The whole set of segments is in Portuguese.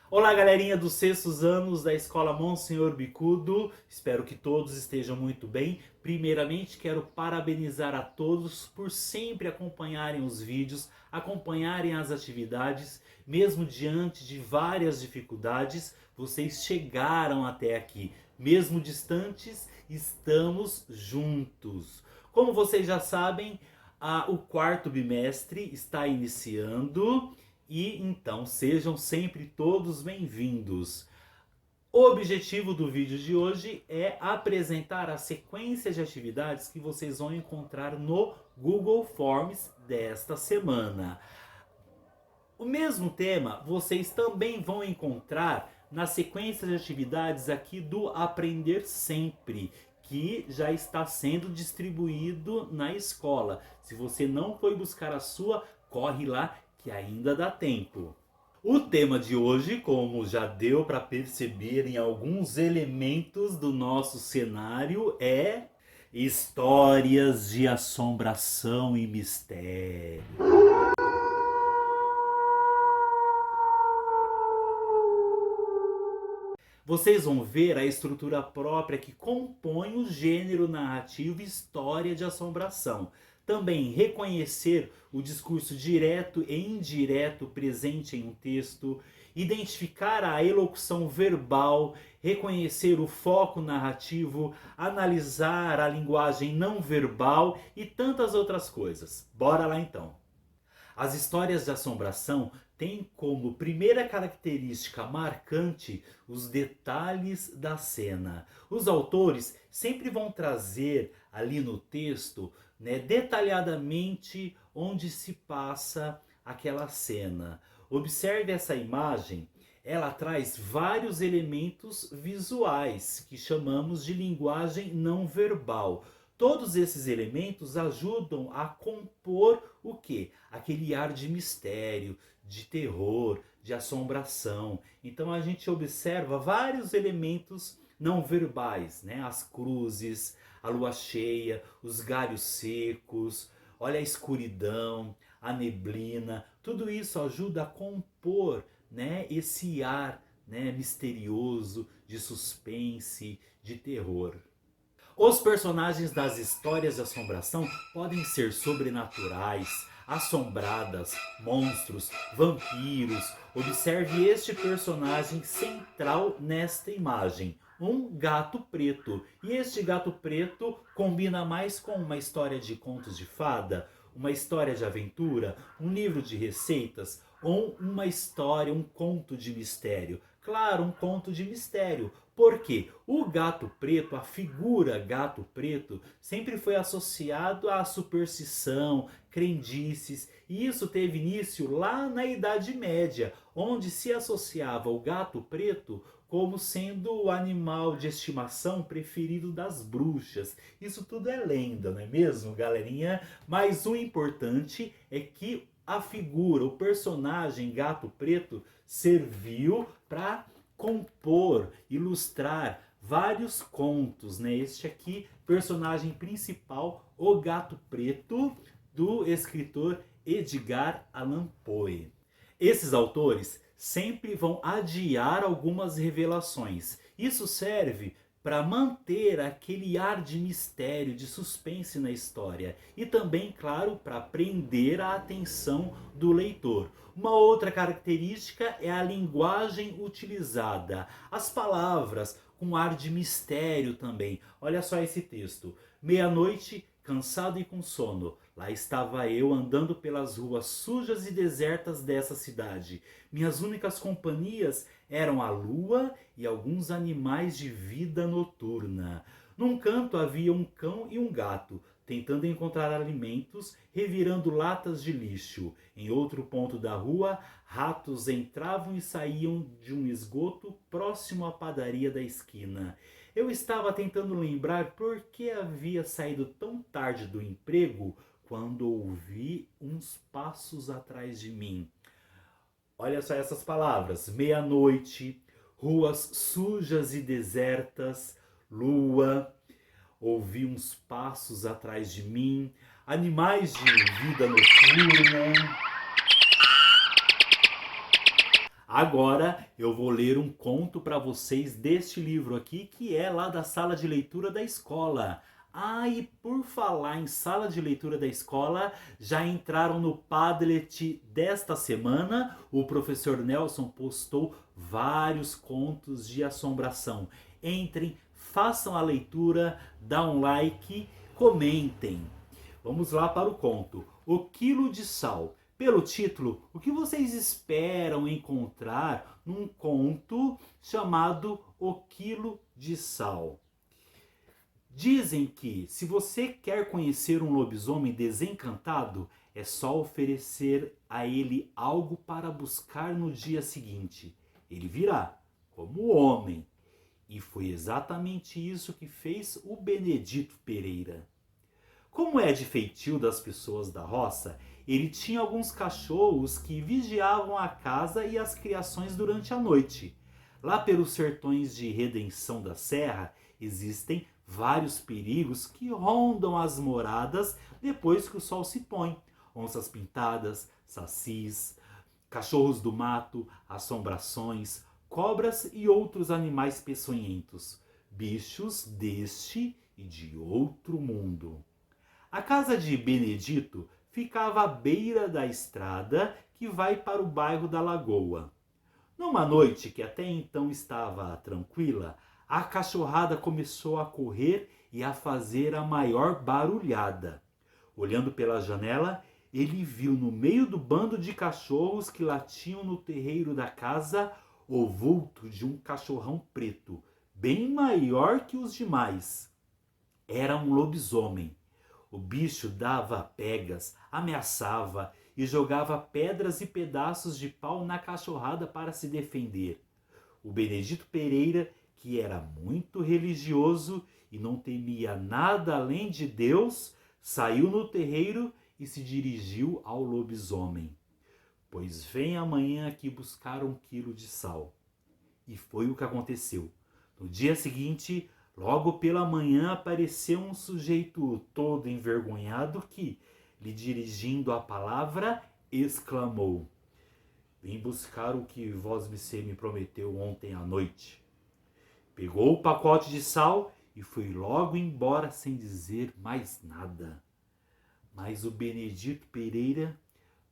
Olá, galerinha dos sextos anos da Escola Monsenhor Bicudo. Espero que todos estejam muito bem. Primeiramente, quero parabenizar a todos por sempre acompanharem os vídeos, acompanharem as atividades, mesmo diante de várias dificuldades, vocês chegaram até aqui. Mesmo distantes, estamos juntos. Como vocês já sabem, o quarto bimestre está iniciando. E então sejam sempre todos bem-vindos. O objetivo do vídeo de hoje é apresentar a sequência de atividades que vocês vão encontrar no Google Forms desta semana. O mesmo tema vocês também vão encontrar na sequência de atividades aqui do Aprender Sempre, que já está sendo distribuído na escola. Se você não foi buscar a sua, corre lá que ainda dá tempo. O tema de hoje, como já deu para perceber em alguns elementos do nosso cenário, é histórias de assombração e mistério. Vocês vão ver a estrutura própria que compõe o gênero narrativo história de assombração. Também reconhecer o discurso direto e indireto presente em um texto, identificar a elocução verbal, reconhecer o foco narrativo, analisar a linguagem não verbal e tantas outras coisas. Bora lá então! As histórias de assombração têm como primeira característica marcante os detalhes da cena. Os autores sempre vão trazer ali no texto, detalhadamente onde se passa aquela cena. Observe essa imagem, ela traz vários elementos visuais que chamamos de linguagem não verbal. Todos esses elementos ajudam a compor o quê? Aquele ar de mistério, de terror, de assombração. Então a gente observa vários elementos não verbais, As cruzes, a lua cheia, os galhos secos, olha a escuridão, a neblina. Tudo isso ajuda a compor, esse ar, misterioso, de suspense, de terror. Os personagens das histórias de assombração podem ser sobrenaturais, assombradas, monstros, vampiros. Observe este personagem central nesta imagem, um gato preto. E este gato preto combina mais com uma história de contos de fada, uma história de aventura, um livro de receitas ou uma história, um conto de mistério. Claro, um conto de mistério. Porque o gato preto, a figura gato preto, sempre foi associado à superstição, crendices. E isso teve início lá na Idade Média, onde se associava o gato preto como sendo o animal de estimação preferido das bruxas. Isso tudo é lenda, não é mesmo, galerinha? Mas o importante é que a figura, o personagem gato preto serviu para compor, ilustrar vários contos, Este aqui, personagem principal, o Gato Preto, do escritor Edgar Allan Poe. Esses autores sempre vão adiar algumas revelações. Isso serve para manter aquele ar de mistério, de suspense na história. E também, claro, para prender a atenção do leitor. Uma outra característica é a linguagem utilizada. As palavras com ar de mistério também. Olha só esse texto. Meia-noite, cansado e com sono. Lá estava eu andando pelas ruas sujas e desertas dessa cidade. Minhas únicas companhias eram a lua e alguns animais de vida noturna. Num canto havia um cão e um gato, tentando encontrar alimentos, revirando latas de lixo. Em outro ponto da rua, ratos entravam e saíam de um esgoto próximo à padaria da esquina. Eu estava tentando lembrar por que havia saído tão tarde do emprego quando ouvi uns passos atrás de mim. Olha só essas palavras. Meia-noite, ruas sujas e desertas, lua, ouvi uns passos atrás de mim, animais de vida noturna. Agora eu vou ler um conto para vocês deste livro aqui, que é lá da sala de leitura da escola. Ah, e por falar em sala de leitura da escola, já entraram no Padlet desta semana. O professor Nelson postou vários contos de assombração. Entrem, façam a leitura, dá um like, comentem. Vamos lá para o conto. O Quilo de Sal. Pelo título, o que vocês esperam encontrar num conto chamado O Quilo de Sal? Dizem que, se você quer conhecer um lobisomem desencantado, é só oferecer a ele algo para buscar no dia seguinte. Ele virá, como homem. E foi exatamente isso que fez o Benedito Pereira. Como é de feitio das pessoas da roça, ele tinha alguns cachorros que vigiavam a casa e as criações durante a noite. Lá pelos sertões de Redenção da Serra, existem vários perigos que rondam as moradas depois que o sol se põe. Onças pintadas, sacis, cachorros do mato, assombrações, cobras e outros animais peçonhentos. Bichos deste e de outro mundo. A casa de Benedito ficava à beira da estrada que vai para o bairro da Lagoa. Numa noite que até então estava tranquila, a cachorrada começou a correr e a fazer a maior barulhada. Olhando pela janela, ele viu no meio do bando de cachorros que latiam no terreiro da casa o vulto de um cachorrão preto, bem maior que os demais. Era um lobisomem. O bicho dava pegas, ameaçava e jogava pedras e pedaços de pau na cachorrada para se defender. O Benedito Pereira, que era muito religioso e não temia nada além de Deus, saiu no terreiro e se dirigiu ao lobisomem. Pois vem amanhã aqui buscar 1 quilo de sal. E foi o que aconteceu. No dia seguinte, logo pela manhã, apareceu um sujeito todo envergonhado que, lhe dirigindo a palavra, exclamou: "Vim buscar o que vosmecê me prometeu ontem à noite." Pegou o pacote de sal e foi logo embora sem dizer mais nada. Mas o Benedito Pereira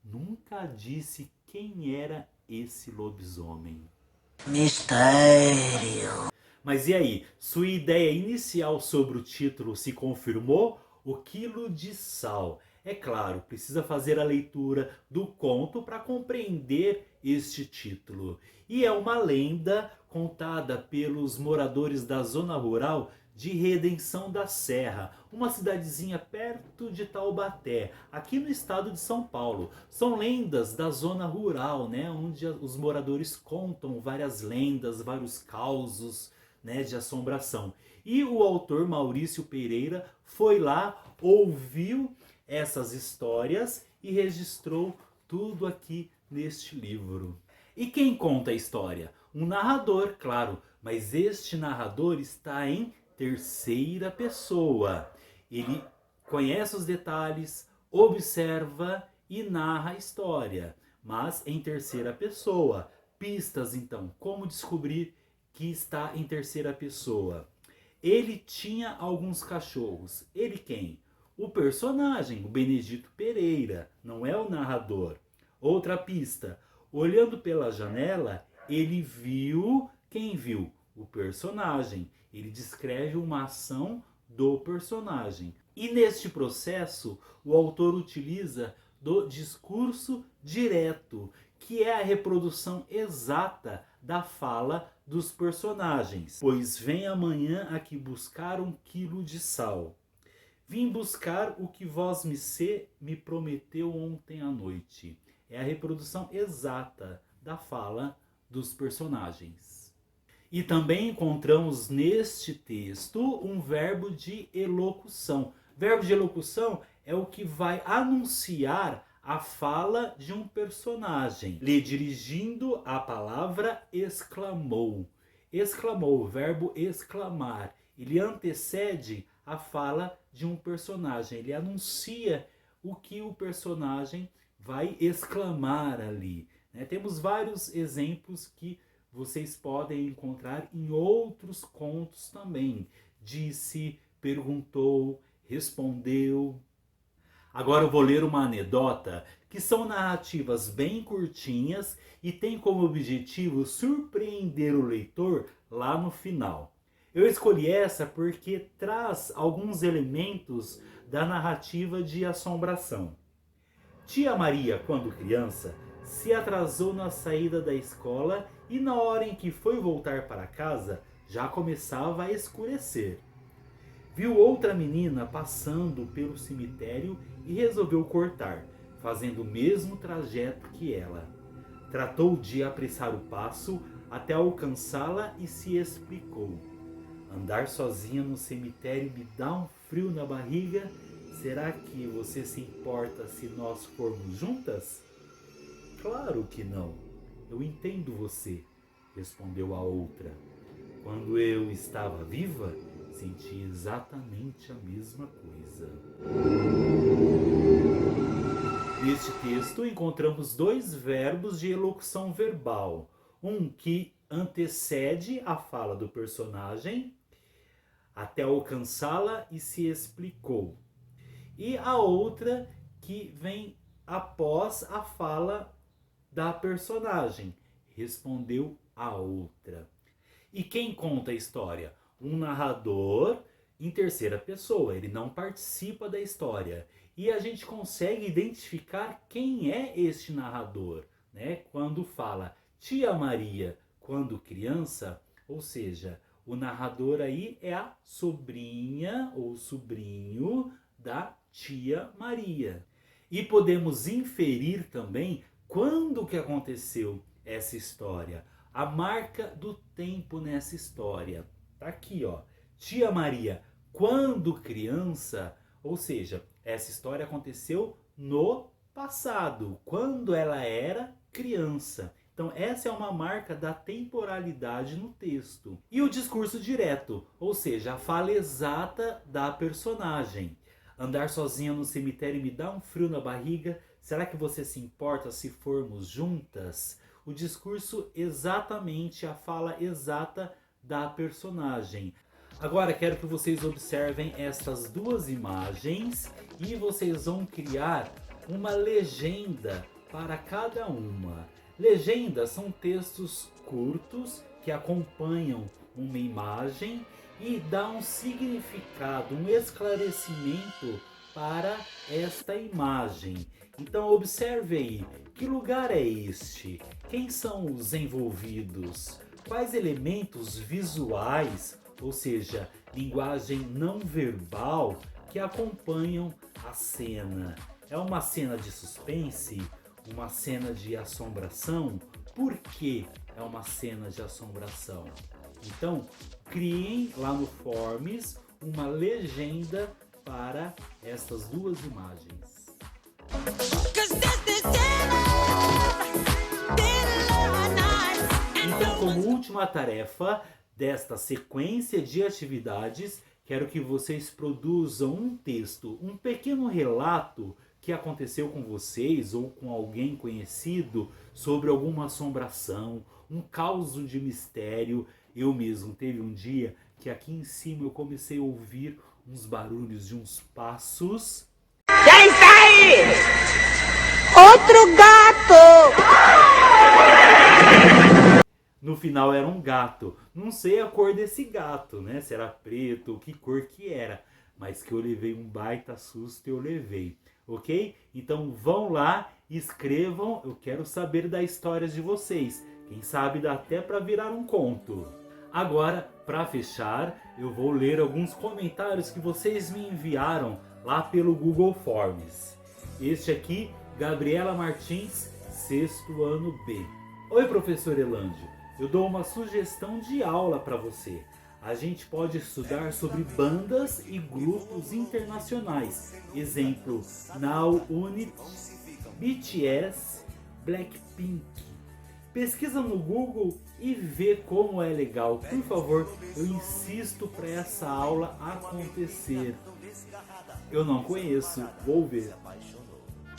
nunca disse quem era esse lobisomem. Mistério. Mas e aí, sua ideia inicial sobre o título se confirmou? O Quilo de Sal. É claro, precisa fazer a leitura do conto para compreender este título. E é uma lenda contada pelos moradores da zona rural de Redenção da Serra, uma cidadezinha perto de Taubaté, aqui no estado de São Paulo. São lendas da zona rural, né, onde os moradores contam várias lendas, vários causos, né, de assombração. E o autor Maurício Pereira foi lá, ouviu essas histórias e registrou tudo aqui neste livro. E quem conta a história? Um narrador, claro, mas este narrador está em terceira pessoa. Ele conhece os detalhes, observa e narra a história, mas em terceira pessoa. Pistas, então, como descobrir que está em terceira pessoa? Ele tinha alguns cachorros. Ele quem? O personagem, o Benedito Pereira, não é o narrador. Outra pista: olhando pela janela, ele viu... Quem viu? O personagem. Ele descreve uma ação do personagem. E neste processo, o autor utiliza do discurso direto, que é a reprodução exata da fala dos personagens. Pois vem amanhã aqui buscar 1 quilo de sal. Vim buscar o que vosmecê me prometeu ontem à noite. É a reprodução exata da fala dos personagens. E também encontramos neste texto um verbo de elocução. Verbo de elocução é o que vai anunciar a fala de um personagem. Lhe dirigindo a palavra, exclamou. Exclamou, verbo exclamar. Ele antecede a fala de um personagem. Ele anuncia o que o personagem vai exclamar ali, né? Temos vários exemplos que vocês podem encontrar em outros contos também. Disse, perguntou, respondeu. Agora eu vou ler uma anedota, que são narrativas bem curtinhas e tem como objetivo surpreender o leitor lá no final. Eu escolhi essa porque traz alguns elementos da narrativa de assombração. Tia Maria, quando criança, se atrasou na saída da escola e na hora em que foi voltar para casa, já começava a escurecer. Viu outra menina passando pelo cemitério e resolveu cortar, fazendo o mesmo trajeto que ela. Tratou de apressar o passo até alcançá-la e se explicou. Andar sozinha no cemitério me dá um frio na barriga. Será que você se importa se nós formos juntas? Claro que não. Eu entendo você, respondeu a outra. Quando eu estava viva, senti exatamente a mesma coisa. Neste texto encontramos dois verbos de elocução verbal. Um que antecede a fala do personagem, até alcançá-la e se explicou. E a outra que vem após a fala da personagem, respondeu a outra. E quem conta a história? Um narrador em terceira pessoa, ele não participa da história. E a gente consegue identificar quem é este narrador, né? Quando fala Tia Maria, quando criança, ou seja, o narrador aí é a sobrinha ou sobrinho da Tia Maria. E podemos inferir também quando que aconteceu essa história. A marca do tempo nessa história. Tá aqui, ó. Tia Maria, quando criança, ou seja, essa história aconteceu no passado, quando ela era criança. Então essa é uma marca da temporalidade no texto. E o discurso direto, ou seja, a fala exata da personagem. Andar sozinha no cemitério me dá um frio na barriga. Será que você se importa se formos juntas? O discurso exatamente, a fala exata da personagem. Agora quero que vocês observem estas duas imagens e vocês vão criar uma legenda para cada uma. Legendas são textos curtos que acompanham uma imagem e dá um significado, um esclarecimento para esta imagem. Então observe aí, que lugar é este? Quem são os envolvidos? Quais elementos visuais, ou seja, linguagem não verbal, que acompanham a cena? É uma cena de suspense? Uma cena de assombração? Por que é uma cena de assombração? Então, criem lá no Forms uma legenda para estas duas imagens. Então, como última tarefa desta sequência de atividades, quero que vocês produzam um texto, um pequeno relato que aconteceu com vocês ou com alguém conhecido sobre alguma assombração, um caos de mistério. Eu mesmo teve um dia que aqui em cima eu comecei a ouvir uns barulhos de uns passos. Quem está aí? Outro gato! No final era um gato. Não sei a cor desse gato, né? Se era preto, que cor que era. Mas que eu levei um baita susto, eu levei. Ok? Então vão lá, escrevam. Eu quero saber da história de vocês. Quem sabe dá até para virar um conto. Agora, para fechar, eu vou ler alguns comentários que vocês me enviaram lá pelo Google Forms. Este aqui, Gabriela Martins, 6º ano B. Oi, professor Elândio. Eu dou uma sugestão de aula para você. A gente pode estudar sobre bandas e grupos internacionais. Exemplo, Now Unit, BTS, Blackpink. Pesquisa no Google e vê como é legal. Por favor, eu insisto para essa aula acontecer. Eu não conheço, vou ver.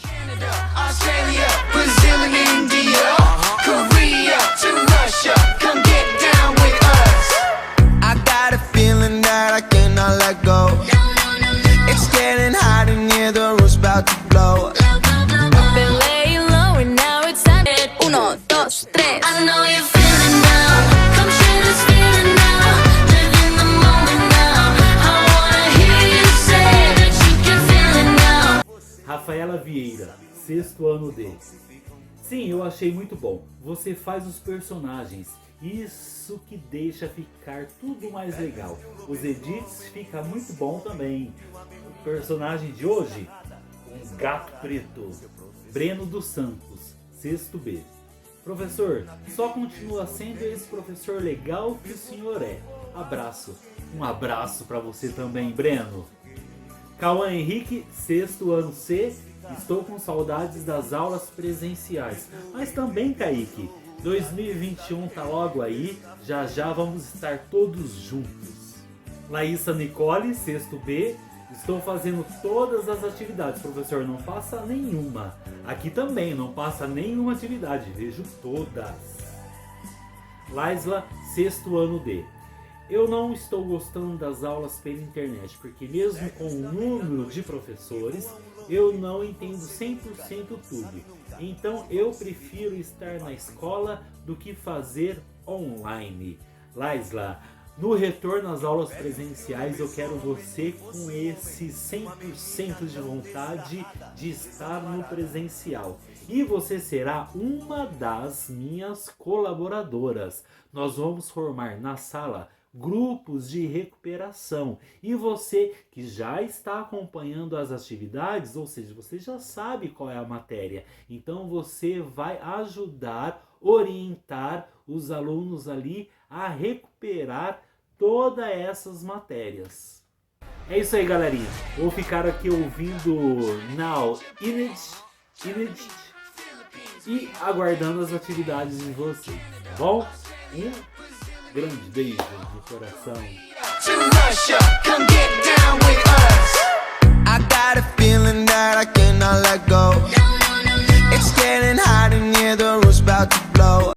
Canada, Australia, Brazil and India. Korea to Russia, come get down with us. I got a feeling that I cannot let go. It's getting hot in here, the roof's about to blow. Been laying low and now it's time. 1, 2, 3. I know you're feeling down. Come share this feeling now. Live in the moment now. I wanna hear you say that you can feel it now. Rafaela Vieira, 6º ano D. Sim, eu achei muito bom. Você faz os personagens. Isso que deixa ficar tudo mais legal. Os edits fica muito bom também. O personagem de hoje, um gato preto. Breno dos Santos, 6º B. Professor, só continua sendo esse professor legal que o senhor é. Abraço. Um abraço para você também, Breno. Cauã Henrique, 6º ano C. Estou com saudades das aulas presenciais. Mas também, Kaique, 2021 tá logo aí. Já já vamos estar todos juntos. Laísa Nicole, 6º B. Estou fazendo todas as atividades, professor, não passa nenhuma. Aqui também não passa nenhuma atividade, vejo todas. Laisla, 6º ano D. Eu não estou gostando das aulas pela internet, porque mesmo com o número de professores, eu não entendo 100% tudo. Então eu prefiro estar na escola do que fazer online. Laisla, no retorno às aulas presenciais, eu quero você com esse 100% de vontade de estar no presencial. E você será uma das minhas colaboradoras. Nós vamos formar na sala grupos de recuperação. E você que já está acompanhando as atividades, ou seja, você já sabe qual é a matéria. Então você vai ajudar, orientar os alunos ali a recuperar todas essas matérias. É isso aí, galerinha. Vou ficar aqui ouvindo Now Image e aguardando as atividades de vocês, tá bom? Um grande beijo no coração. To Russia, come get down with us.